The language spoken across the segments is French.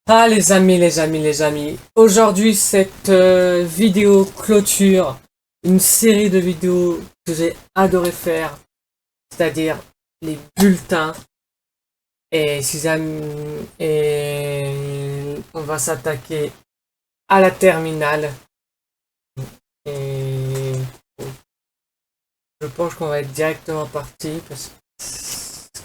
Ah les amis, aujourd'hui cette vidéo clôture une série de vidéos que j'ai adoré faire, c'est-à-dire les bulletins et on va s'attaquer à la terminale et je pense qu'on va être directement parti parce que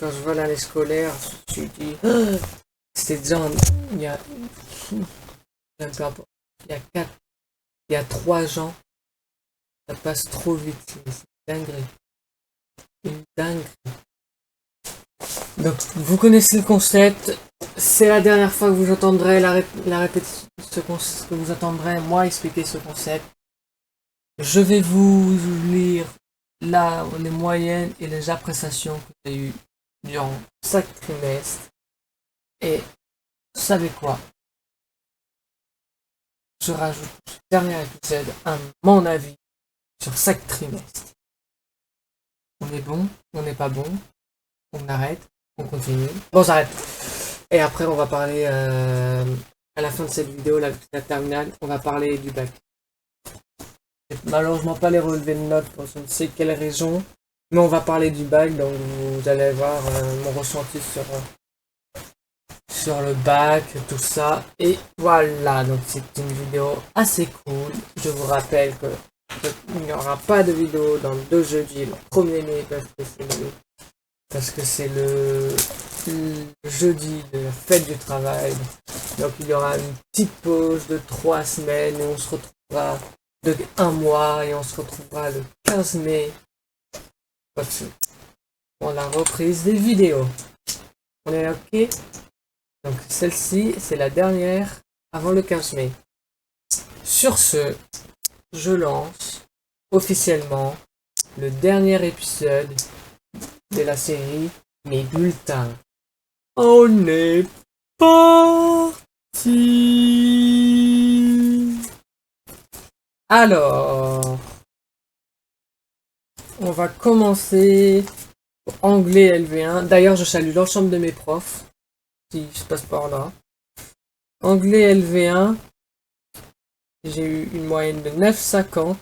quand je vois l'année scolaire, je me dis c'était déjà il y a il y a 4 il y a 3 ans. Ça passe trop vite, c'est dinguerie. Une dinguerie. Donc, vous connaissez le concept. C'est la dernière fois que vous entendrez la répétition, que vous entendrez moi expliquer ce concept. Je vais vous lire là les moyennes et les appréciations que j'ai eues durant chaque trimestre. Et vous savez quoi? Je rajoute ce dernier épisode à mon avis sur chaque trimestre. On est bon? On n'est pas bon? On arrête? On continue? Bon, j'arrête. Et après, on va parler, à la fin de cette vidéo, la terminale, on va parler du bac. J'ai malheureusement pas les relevés de notes pour je ne sais quelle raison, mais on va parler du bac, donc vous allez voir mon ressenti sur le bac, tout ça. Et voilà, donc c'est une vidéo assez cool. Je vous rappelle qu'il n'y aura pas de vidéo dans 2 jeudis, le 1er mai, parce que c'est le jeudi de la fête du travail. Donc il y aura une petite pause de 3 semaines et on se retrouvera de 1 mois et on se retrouvera le 15 mai pour la reprise des vidéos. On est ok? Donc celle-ci, c'est la dernière avant le 15 mai. Sur ce, je lance officiellement le dernier épisode de la série Mes bulletins. On est parti. Alors, on va commencer anglais LV1. D'ailleurs, je salue l'ensemble de mes profs si je passe par là. Anglais LV1, j'ai eu une moyenne de 9,50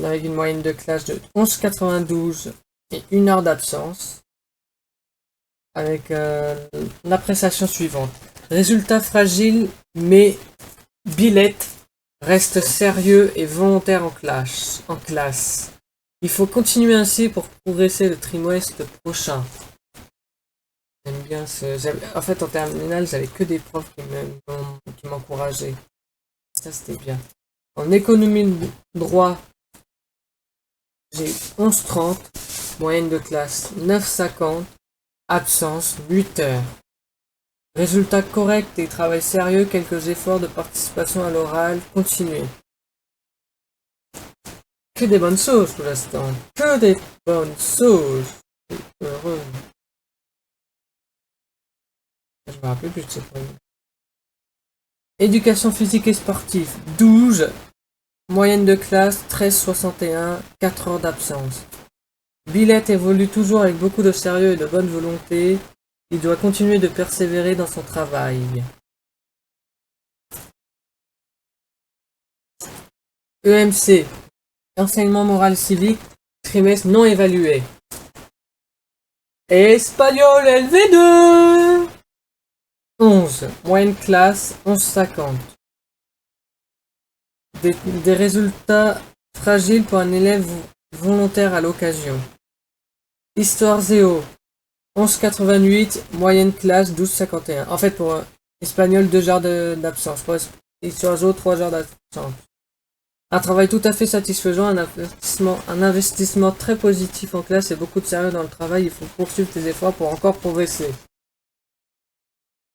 avec une moyenne de classe de 11,92 et 1 heure d'absence. Avec l'appréciation suivante. Résultat fragile, mais Billette reste sérieux et volontaire en classe. Il faut continuer ainsi pour progresser le trimestre prochain. J'aime bien en fait, en terminale, j'avais que des profs qui m'encourageaient. Ça, c'était bien. En économie de droit, j'ai 11,30, moyenne de classe 9,50, absence 8 heures. Résultat correct et travail sérieux, quelques efforts de participation à l'oral, continuez. Que des bonnes choses pour l'instant. Que des bonnes choses. Heureux. Je me rappelle plus de ce point. Éducation physique et sportive, 12. Moyenne de classe, 13,61, 4 heures d'absence. Billette évolue toujours avec beaucoup de sérieux et de bonne volonté. Il doit continuer de persévérer dans son travail. EMC, enseignement moral civique, trimestre non évalué. Espagnol LV2 11, moyenne classe 11,50. Des résultats fragiles pour un élève volontaire à l'occasion. Histoire Zéo 11,88, moyenne classe 12,51. En fait, pour espagnol, 2 heures d'absence. Pour Histoire Zéo, 3 heures d'absence. Un travail tout à fait satisfaisant, un investissement très positif en classe et beaucoup de sérieux dans le travail. Il faut poursuivre tes efforts pour encore progresser.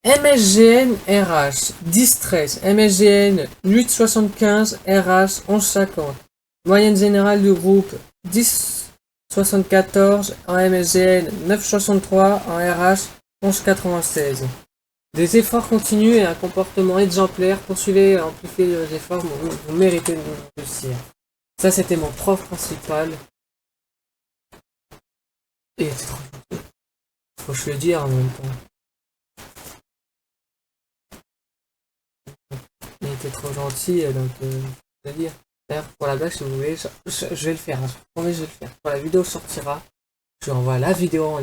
MSGN RH 10,13, MSGN 8,75, RH 11,50. Moyenne générale du groupe 10,74, en MSGN 9,63, en RH 11,96. Des efforts continus et un comportement exemplaire. Poursuivez et amplifiez les efforts, vous méritez de réussir. Ça, c'était mon prof principal. Et faut que je le dise en même temps. été trop gentil, donc je veux dire. D'ailleurs, pour la blague, si vous voulez, je vais le faire. Hein, je promets, je vais le faire. Quand la vidéo sortira, je vous envoie la vidéo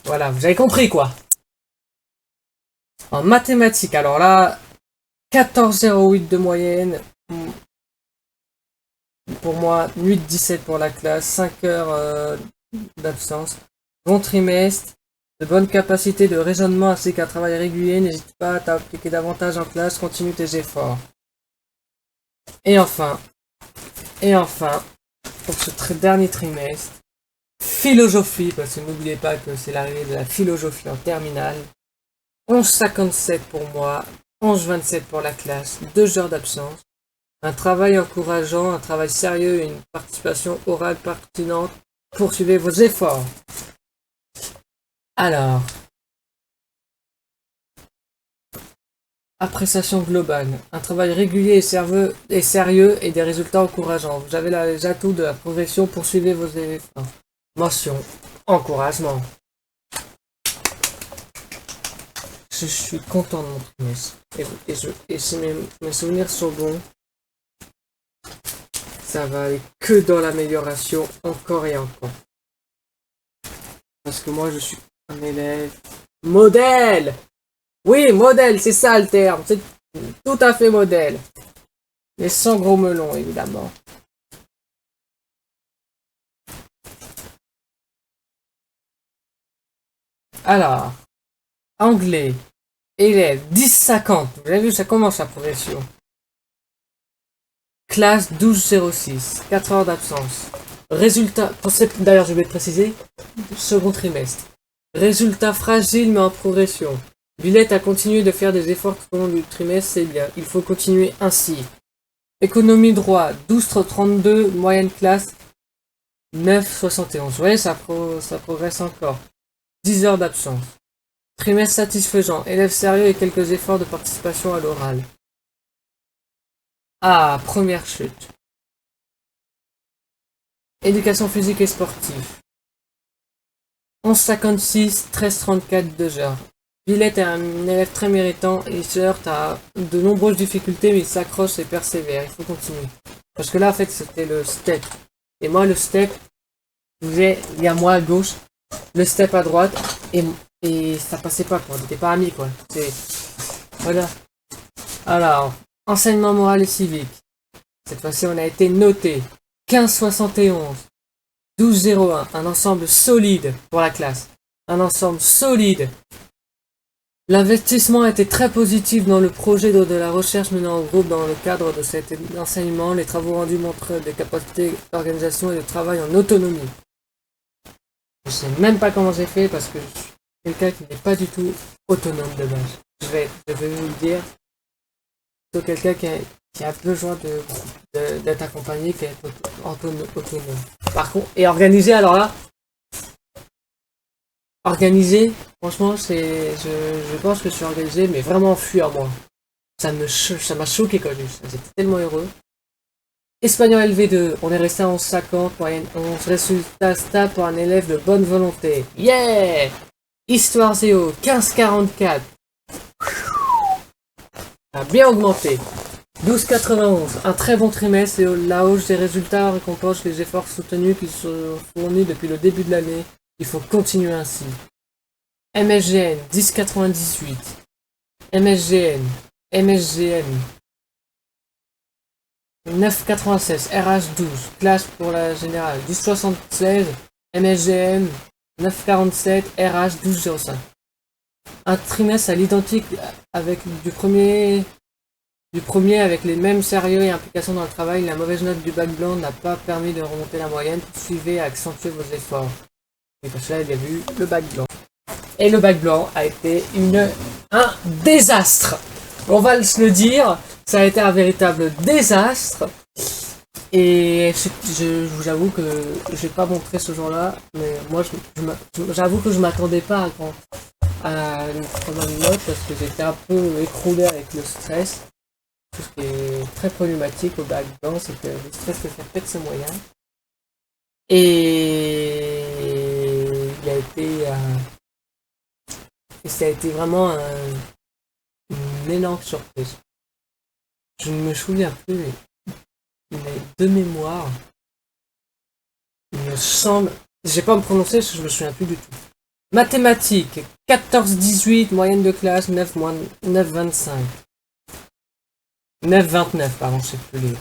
voilà, vous avez compris quoi. En mathématiques, alors là, 14,08 de moyenne. Pour moi, 8,17 pour la classe, 5 heures d'absence. Bon trimestre, de bonnes capacités de raisonnement ainsi qu'un travail régulier. N'hésite pas à t'appliquer davantage en classe, continue tes efforts. Et enfin, pour ce dernier trimestre, philosophie, parce que n'oubliez pas que c'est l'arrivée de la philosophie en terminale. 11,57 pour moi, 11,27 pour la classe, 2 heures d'absence. Un travail encourageant, un travail sérieux et une participation orale pertinente. Poursuivez vos efforts. Alors, appréciation globale. Un travail régulier et sérieux et des résultats encourageants. Vous avez les atouts de la progression. Poursuivez vos efforts. Mention. Encouragement. Je suis content de mon trimestre. Et si mes souvenirs sont bons, ça va aller que dans l'amélioration encore et encore. Parce que moi, je suis un élève modèle. Oui, modèle, c'est ça le terme. C'est tout à fait modèle. Mais sans gros melon, évidemment. Alors, anglais, élève, 10,50. Vous avez vu, ça commence la progression. Classe 12,06. 4 heures d'absence. Résultat, d'ailleurs je vais le préciser, second trimestre. Résultat fragile mais en progression. Villette a continué de faire des efforts tout au long du trimestre, c'est bien. Il faut continuer ainsi. Économie droit, 12,32, moyenne classe, 9,71. Vous voyez, ça progresse encore. 10 heures d'absence. Trimestre satisfaisant, élève sérieux et quelques efforts de participation à l'oral. Ah, première chute. Éducation physique et sportive. 11,56, 13,34, 2 heures. Villette est un élève très méritant, il se heurte à de nombreuses difficultés, mais il s'accroche et persévère, il faut continuer. Parce que là, en fait, c'était le step. Et moi, le step, il y a moi à gauche, le step à droite, et ça passait pas, quoi. On n'était pas amis, quoi. Voilà. Alors, enseignement moral et civique. Cette fois-ci, on a été noté. 15,71. 12,01. Un ensemble solide pour la classe. Un ensemble solide. L'investissement a été très positif dans le projet de la recherche menée en groupe dans le cadre de cet enseignement. Les travaux rendus montrent des capacités d'organisation et de travail en autonomie. Je sais même pas comment j'ai fait parce que je suis quelqu'un qui n'est pas du tout autonome de base. Je vais vous le dire. C'est quelqu'un qui a besoin d'être accompagné, qui est autonome. Par contre, et organisé, alors là, organisé, franchement, je pense que je suis organisé, mais vraiment en fuir, moi. Ça m'a choqué quand j'étais tellement heureux. Espagnol LV2, on est resté à 11,50, moyenne 11, résultat stable pour un élève de bonne volonté. Yeah! Histoire Zéo, 15,44. A bien augmenté. 12,91, un très bon trimestre et la hausse des résultats récompense les efforts soutenus qui sont fournis depuis le début de l'année. Il faut continuer ainsi. MSGN, 10,98. MSGN, 9,96. RH 12, classe pour la générale, 10,76. MSGN, 9,47. RH 12,05. Un trimestre à l'identique avec du premier avec les mêmes sérieux et implications dans le travail. La mauvaise note du bac blanc n'a pas permis de remonter la moyenne. Poursuivez et accentuez vos efforts. Et parce que là, il y a eu le bac blanc. Et le bac blanc a été un désastre. On va se le dire, ça a été un véritable désastre. Et je vous avoue que je vais pas montrer ce jour-là, mais moi, j'avoue que je m'attendais pas à une très bonne note parce que j'étais un peu écroulé avec le stress. Ce qui est très problématique au bac blanc, c'est que le stress te fait perdre ses moyens. Et il a été Et ça a été vraiment une énorme surprise. Je ne me souviens plus, mais de mémoire, il me semble... J'ai pas à me prononcer parce que je me souviens plus du tout. Mathématiques, 14-18, moyenne de classe, 9-25. 9-29, pardon, je sais plus lire.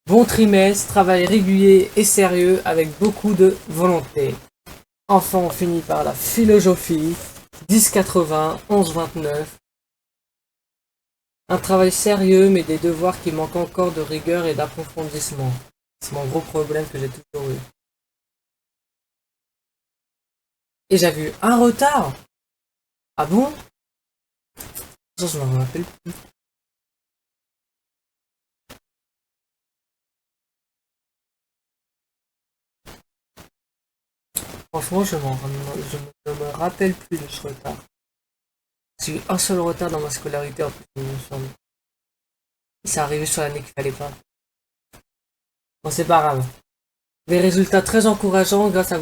Bon trimestre, travail régulier et sérieux avec beaucoup de volonté. Enfin, on finit par la philosophie, 10-80, 11-29. Un travail sérieux, mais des devoirs qui manquent encore de rigueur et d'approfondissement. C'est mon gros problème que j'ai toujours eu. Et j'avais eu un retard. Ah bon? Ça, je m'en rappelle plus. Franchement, je ne me rappelle plus de ce retard. J'ai eu un seul retard dans ma scolarité en plus, il me semble. C'est arrivé sur l'année qu'il fallait pas. Bon, c'est pas grave. Des résultats très encourageants grâce à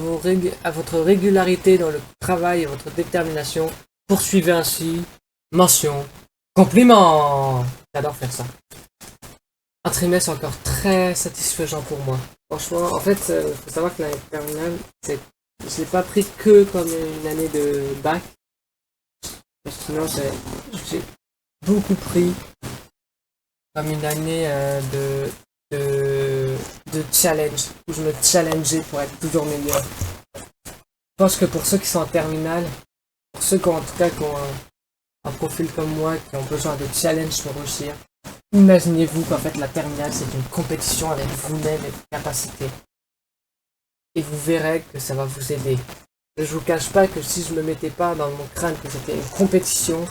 votre régularité dans le travail et votre détermination. Poursuivez ainsi. Mention. Compliment. J'adore faire ça. Un trimestre encore très satisfaisant pour moi. Franchement, en fait, faut savoir que l'année terminale, je l'ai pas pris que comme une année de bac. Sinon, j'ai beaucoup pris comme une année de challenge, où je me challengeais pour être toujours meilleur. Je pense que pour ceux qui sont en terminale, pour ceux qui ont en tout cas qui ont un profil comme moi, qui ont besoin de challenge pour réussir, imaginez-vous qu'en fait la terminale c'est une compétition avec vous-même et vos capacités. Et vous verrez que ça va vous aider. Je vous cache pas que si je me mettais pas dans mon crâne que c'était une compétition,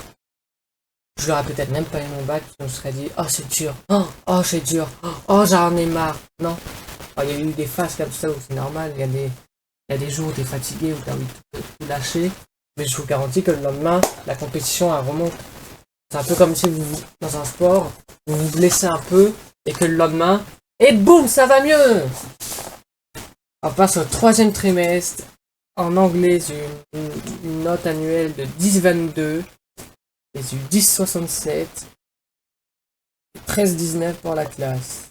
je l'aurais peut-être même pas eu mon bac, je me serais dit oh c'est dur, oh c'est dur, oh j'en ai marre. Non. Il y a eu des phases comme ça où c'est normal, il y a des jours où tu es fatigué, où tu as envie de tout lâcher, mais je vous garantis que le lendemain, la compétition elle remonte. C'est un peu comme si vous, dans un sport, vous vous blessez un peu et que le lendemain, et boum, ça va mieux. On passe au troisième trimestre. En anglais, j'ai eu une note annuelle de 10-22. Et j'ai eu 10-67. 13-19 pour la classe.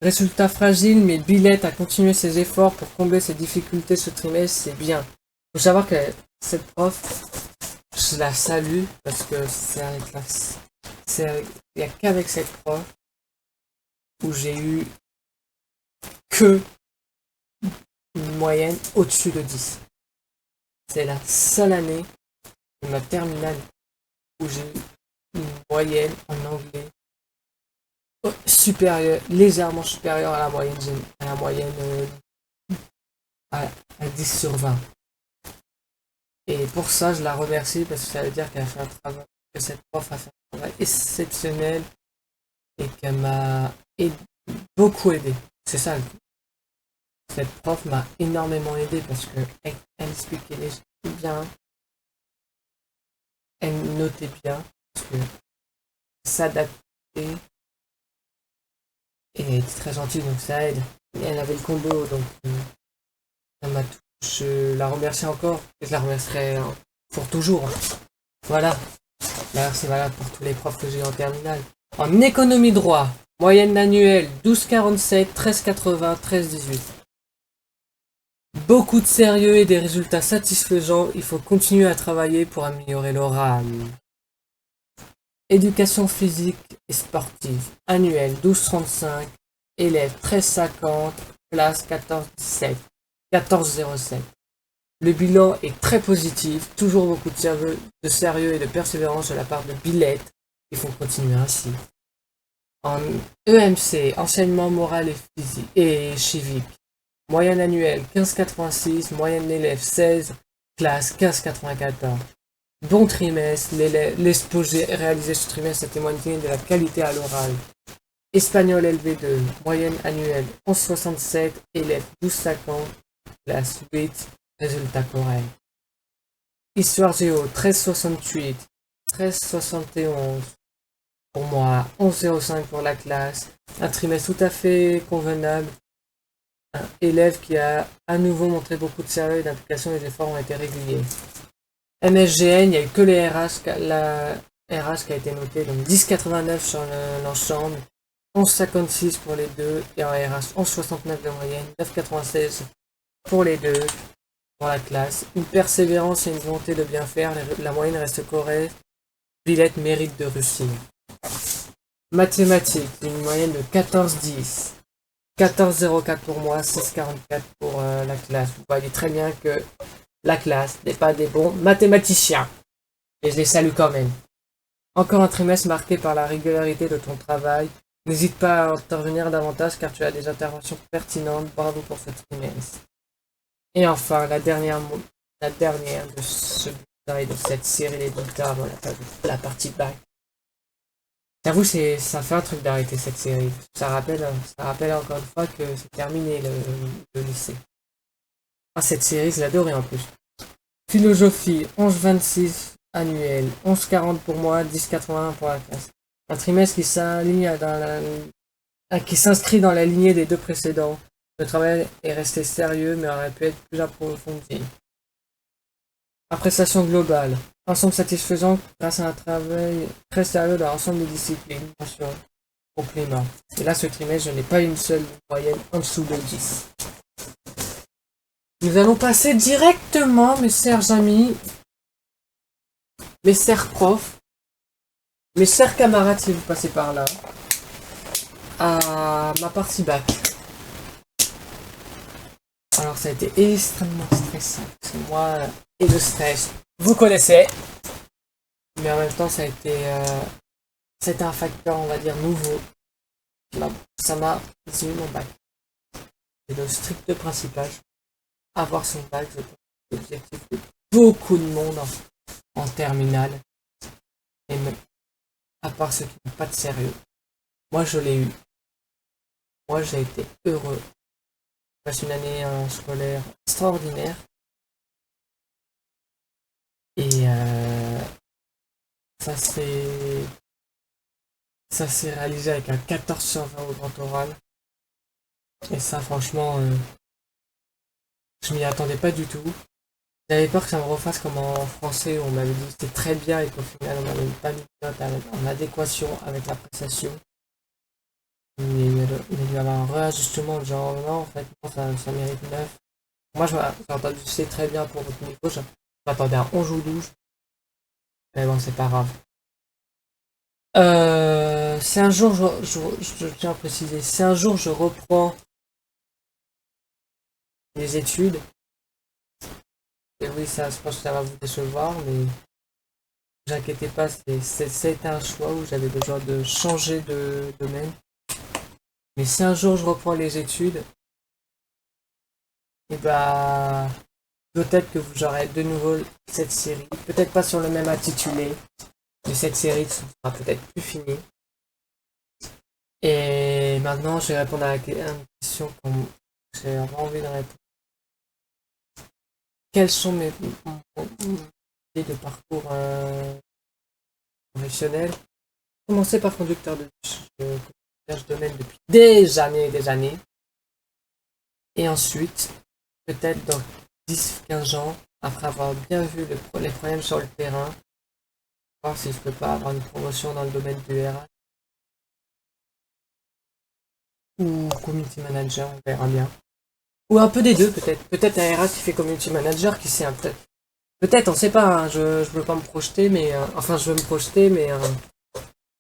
Résultat fragile, mais Billette a continué ses efforts pour combler ses difficultés ce trimestre, c'est bien. Il faut savoir que cette prof, je la salue parce que il n'y a qu'avec cette prof où j'ai eu que une moyenne au-dessus de 10. C'est la seule année de ma terminale où j'ai eu une moyenne en anglais supérieure, légèrement supérieure à la moyenne à 10 sur 20. Et pour ça, je la remercie parce que ça veut dire qu'elle a fait un travail, que cette prof a fait un travail exceptionnel et qu'elle m'a beaucoup aidé. C'est ça. Cette prof m'a énormément aidé parce que elle expliquait les choses bien, elle notait bien, parce que s'adapter et elle était très gentille donc ça aide. Et elle avait le combo donc ça m'a tout. Je la remercie encore et je la remercierai pour toujours. Voilà. D'ailleurs c'est valable pour tous les profs que j'ai en terminale. En économie droit, moyenne annuelle 12,47, 13,80, 13,18. Beaucoup de sérieux et des résultats satisfaisants, il faut continuer à travailler pour améliorer l'oral. Éducation physique et sportive, annuelle 12,35, élèves 13,50, classe 14,17, 14,07. Le bilan est très positif, toujours beaucoup de sérieux et de persévérance de la part de Billette, il faut continuer ainsi. En EMC, enseignement moral et civique, moyenne annuelle 15,86, moyenne d'élèves 16, classe 15,94. Bon trimestre, l'exposé réalisé ce trimestre a témoigné de la qualité à l'oral. Espagnol LV2, moyenne annuelle 11,67, élèves 12,50, classe 8, résultat correct. Histoire géo 13,68, 13,71 pour moi, 11,05 pour la classe, un trimestre tout à fait convenable. un élève qui a à nouveau montré beaucoup de sérieux et d'implication, les efforts ont été réguliers. MSGN, il n'y a eu que les RH, la RH qui a été notée, donc 10,89 sur l'ensemble, 11,56 pour les deux, et en RH 11,69 de moyenne, 9,96 pour les deux, pour la classe. Une persévérance et une volonté de bien faire, la moyenne reste correcte, Villette mérite de réussir. Mathématiques, une moyenne de 14,10. 14,04 pour moi, 6,44 pour la classe. Vous voyez très bien que la classe n'est pas des bons mathématiciens. Et je les salue quand même. Encore un trimestre marqué par la régularité de ton travail. N'hésite pas à intervenir davantage car tu as des interventions pertinentes. Bravo pour ce trimestre. Et enfin, la dernière de ce bulletin et de cette série des bulletins, voilà, la partie bac. J'avoue, ça fait un truc d'arrêter cette série. Ça rappelle encore une fois que c'est terminé le lycée. Ah, cette série, je l'adorais en plus. Philosophie, 11,26 annuel, 11,40 pour moi, 10,81 pour la classe. Un trimestre qui s'inscrit dans la lignée des deux précédents. Le travail est resté sérieux, mais aurait pu être plus approfondi. Appréciation globale. Ensemble satisfaisant grâce à un travail très sérieux dans l'ensemble des disciplines. Attention, complément. Et là, ce trimestre, je n'ai pas une seule moyenne en dessous de 10. Nous allons passer directement, mes chers amis, mes chers profs, mes chers camarades, si vous passez par là, à ma partie bac. Alors, ça a été extrêmement stressant. Parce que moi, et le stress, vous connaissez. Mais en même temps, ça a été c'était un facteur, on va dire, nouveau. Ça m'a résumé mon bac. C'est le strict principal. Avoir son bac, je pense, c'est l'objectif de beaucoup de monde en terminale. Et même, à part ceux qui n'ont pas de sérieux. Moi, je l'ai eu. Moi, j'ai été heureux. J'ai passé une année scolaire extraordinaire. Et ça s'est réalisé avec un 14 sur 20 au grand oral. Et ça, franchement, je m'y attendais pas du tout. J'avais peur que ça me refasse comme en français où on m'avait dit que c'était très bien et qu'au final on m'avait pas mis de note en adéquation avec l'appréciation. Mais il y avait un réajustement genre non, en fait, ça mérite 9. Moi, j'ai entendu c'est très bien pour votre niveau. Je m'attendais à 11 ou 12. Mais bon, c'est pas grave. Si un jour, je tiens à préciser, si un jour je reprends les études, et oui, ça, je pense que ça va vous décevoir, mais ne vous inquiétez pas, c'était un choix où j'avais besoin de changer de domaine. Mais si un jour je reprends les études, et bah, peut-être que vous aurez de nouveau cette série, peut-être pas sur le même intitulé, mais cette série sera peut-être plus finie. Et maintenant, je vais répondre à une question que j'ai vraiment envie de répondre. Quels sont mes idées de parcours professionnel? Commencer par conducteur de bus. Je domaine depuis des années et des années. Et ensuite, peut-être dans 10-15 ans, après avoir bien vu les problèmes sur le terrain, voir si je peux pas avoir une promotion dans le domaine du RH ou community manager, on verra bien. Ou un peu des deux, peut-être. Peut-être un RH qui fait community manager, qui sait un peu. Peut-être, on sait pas, hein, je veux pas me projeter, mais enfin je veux me projeter, mais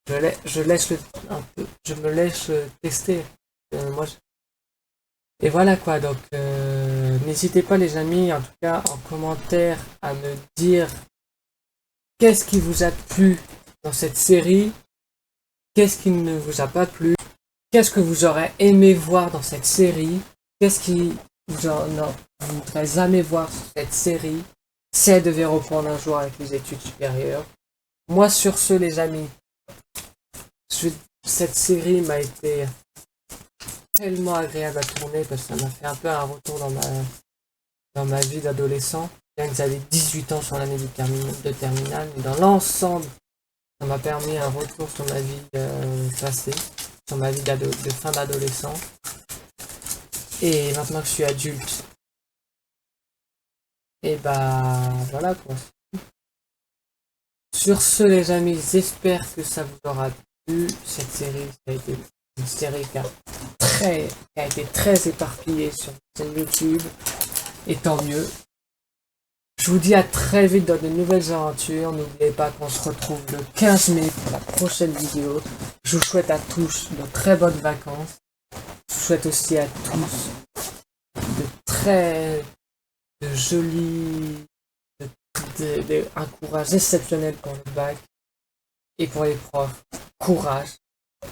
je me laisse tester. Moi, et voilà quoi, donc n'hésitez pas les amis, en tout cas en commentaire, à me dire qu'est-ce qui vous a plu dans cette série, qu'est-ce qui ne vous a pas plu, qu'est-ce que vous aurez aimé voir dans cette série, qu'est-ce qui vous voudrez jamais voir sur cette série, si elle devait reprendre un jour avec les études supérieures. Moi sur ce les amis, cette série m'a été tellement agréable à tourner parce que ça m'a fait un peu un retour dans ma vie d'adolescent. Bien que j'avais 18 ans sur l'année de terminale, mais dans l'ensemble, ça m'a permis un retour sur ma vie passée, sur ma vie de fin d'adolescent. Et maintenant que je suis adulte, et bah voilà quoi. Sur ce les amis, j'espère que ça vous aura plu. Cette série, ça a été une série qui a été très éparpillée sur la chaîne YouTube. Et tant mieux. Je vous dis à très vite dans de nouvelles aventures. N'oubliez pas qu'on se retrouve le 15 mai pour la prochaine vidéo. Je vous souhaite à tous de très bonnes vacances. Je vous souhaite aussi à tous de jolis, un courage exceptionnel pour le bac. Et pour les profs, courage.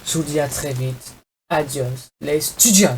Je vous dis à très vite. Adios, les étudiants.